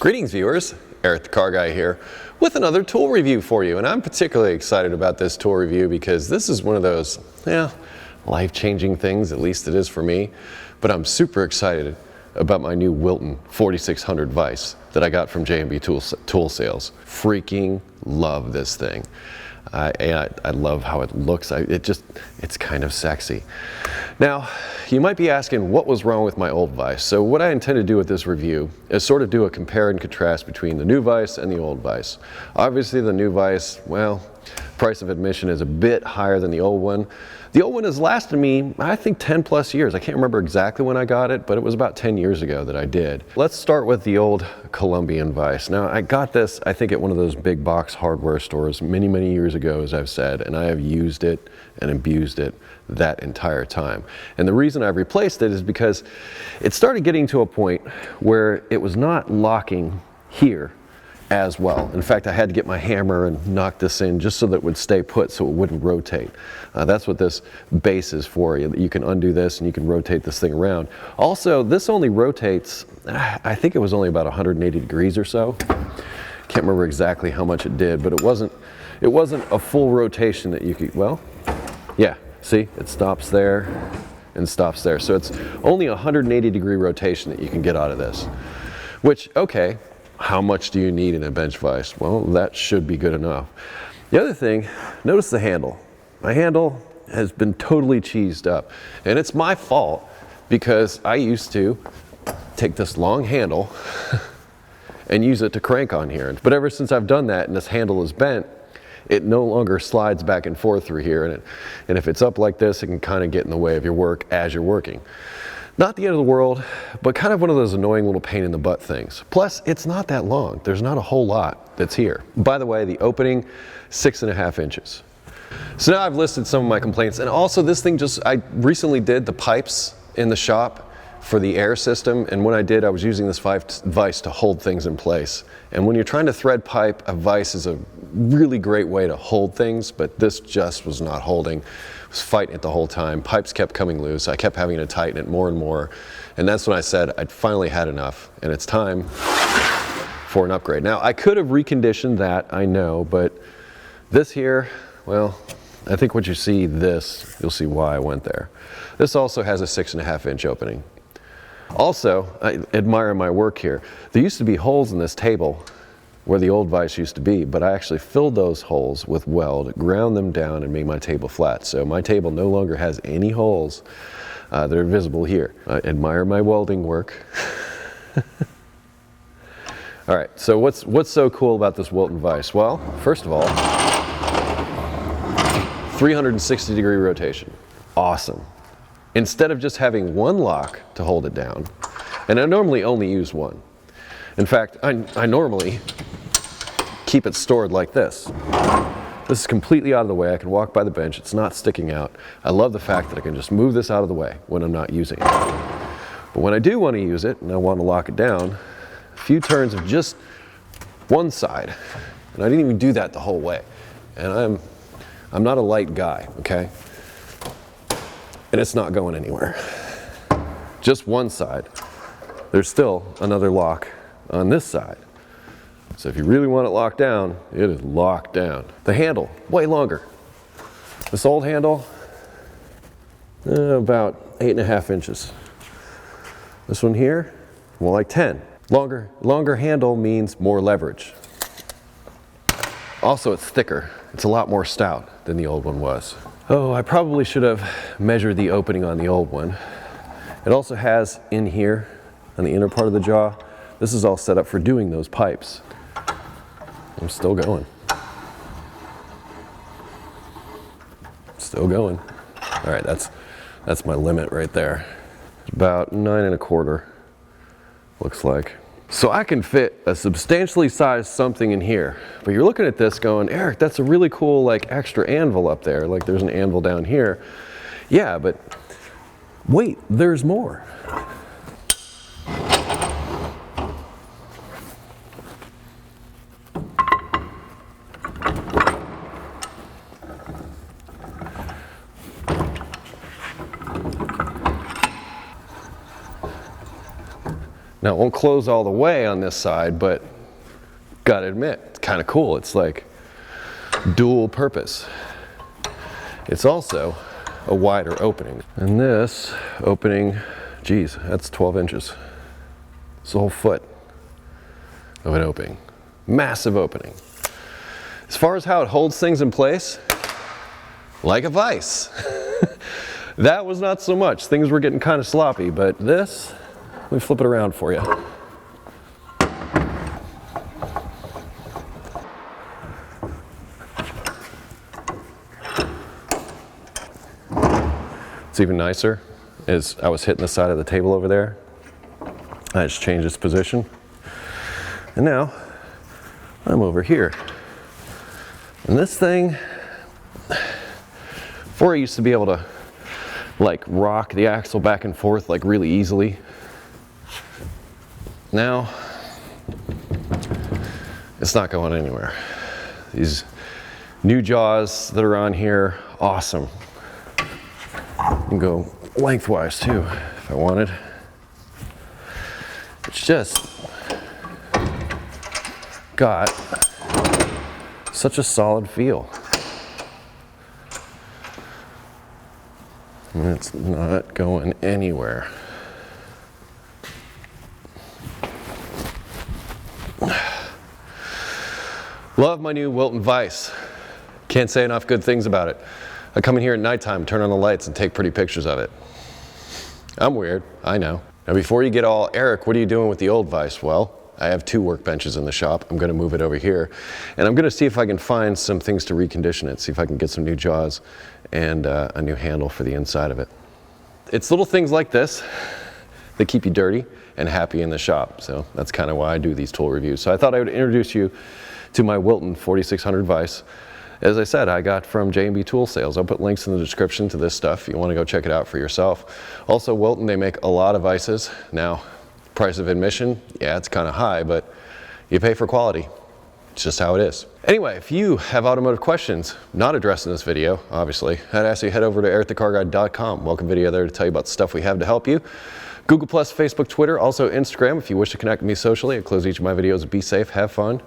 Greetings viewers, EricTheCarGuy here with another tool review for you, and I'm particularly excited about this tool review because this is one of those, life-changing things, at least it is for me, but I'm super excited about my new Wilton 4600 vise that I got from J&B Tool Sales. Freaking love this thing. I love how it looks. It's kind of sexy. Now, you might be asking what was wrong with my old vise. So what I intend to do with this review is sort of do a compare and contrast between the new vise and the old vise. Obviously the new vise, well, price of admission is a bit higher than the old one. The old one has lasted me, I think, 10 plus years. I can't remember exactly when I got it, but it was about 10 years ago that I did. Let's start with the old Colombian vise. Now, I got this, I think, at one of those big box hardware stores many, many years ago, as I've said, and I have used it and abused it that entire time. And the reason I've replaced it is because it started getting to a point where it was not locking here as well. In fact, I had to get my hammer and knock this in just so that it would stay put so it wouldn't rotate. That's what this base is for. You can undo this and you can rotate this thing around. Also, this only rotates, I think it was only about 180 degrees or so. Can't remember exactly how much it did, but it wasn't a full rotation that you could, well, yeah, see, it stops there and stops there. So it's only a 180 degree rotation that you can get out of this, which, okay, how much do you need in a bench vise? Well, that should be good enough. The other thing, notice the handle. My handle has been totally cheesed up, and it's my fault because I used to take this long handle and use it to crank on here. But ever since I've done that and this handle is bent, it no longer slides back and forth through here, and if it's up like this, it can kind of get in the way of your work as you're working. Not the end of the world, but kind of one of those annoying little pain in the butt things. Plus, it's not that long. There's not a whole lot that's here. By the way, the opening, 6.5 inches. So now I've listed some of my complaints, and also this thing I recently did the pipes in the shop for the air system, and when I did, I was using this vise to hold things in place. And when you're trying to thread pipe, a vise is a really great way to hold things, but this just was not holding. I was fighting it the whole time. Pipes kept coming loose. I kept having to tighten it more and more. And that's when I said I'd finally had enough, and it's time for an upgrade. Now, I could have reconditioned that, I know, but this here, well, I think what you see this, you'll see why I went there. This also has a 6.5 inch opening. Also, I admire my work here. There used to be holes in this table where the old vise used to be, but I actually filled those holes with weld, ground them down, and made my table flat. So my table no longer has any holes that are visible here. I admire my welding work. All right, so what's so cool about this Wilton vise? Well, first of all, 360 degree rotation. Awesome. Instead of just having one lock to hold it down, and I normally only use one. In fact, I normally keep it stored like this. This is completely out of the way. I can walk by the bench. It's not sticking out. I love the fact that I can just move this out of the way when I'm not using it. But when I do want to use it and I want to lock it down, a few turns of just one side, and I didn't even do that the whole way. And I'm not a light guy, okay? And it's not going anywhere. Just one side. There's still another lock on this side. So if you really want it locked down, it is locked down. The handle, way longer. This old handle, about 8.5 inches. This one here, more like 10. Longer handle means more leverage. Also, it's thicker. It's a lot more stout than the old one was. Oh, I probably should have measured the opening on the old one. It also has in here, on the inner part of the jaw, this is all set up for doing those pipes. I'm still going. Still going. All right, that's my limit right there. About 9.25, looks like. So I can fit a substantially sized something in here, but you're looking at this going, Eric, that's a really cool like extra anvil up there. Like there's an anvil down here. Yeah, but wait, there's more. Now it won't close all the way on this side, but gotta admit, it's kind of cool. It's like dual purpose. It's also a wider opening. And this opening, geez, that's 12 inches. It's a whole foot of an opening. Massive opening. As far as how it holds things in place, like a vise. That was not so much. Things were getting kind of sloppy, but this, let me flip it around for you. It's even nicer is I was hitting the side of the table over there. I just changed its position. And now I'm over here. And this thing, before I used to be able to like rock the axle back and forth like really easily. Now, it's not going anywhere. These new jaws that are on here, awesome. You can go lengthwise too, if I wanted. It's just got such a solid feel. And it's not going anywhere. Love my new Wilton vise. Can't say enough good things about it. I come in here at nighttime, turn on the lights, and take pretty pictures of it. I'm weird, I know. Now before you get all, Eric, what are you doing with the old vise? Well, I have 2 workbenches in the shop. I'm gonna move it over here. And I'm gonna see if I can find some things to recondition it, see if I can get some new jaws and a new handle for the inside of it. It's little things like this that keep you dirty and happy in the shop. So that's kind of why I do these tool reviews. So I thought I would introduce you to my Wilton 4600 vise. As I said, I got from J&B Tool Sales. I'll put links in the description to this stuff if you want to go check it out for yourself. Also, Wilton, they make a lot of vices. Now, price of admission, yeah, it's kind of high, but you pay for quality. It's just how it is. Anyway, if you have automotive questions not addressed in this video, obviously, I'd ask you to head over to EricTheCarGuy.com. Welcome video there to tell you about the stuff we have to help you. Google+, Facebook, Twitter, also Instagram if you wish to connect with me socially. I close each of my videos. Be safe, have fun,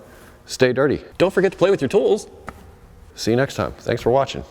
stay dirty. Don't forget to play with your tools. See you next time. Thanks for watching.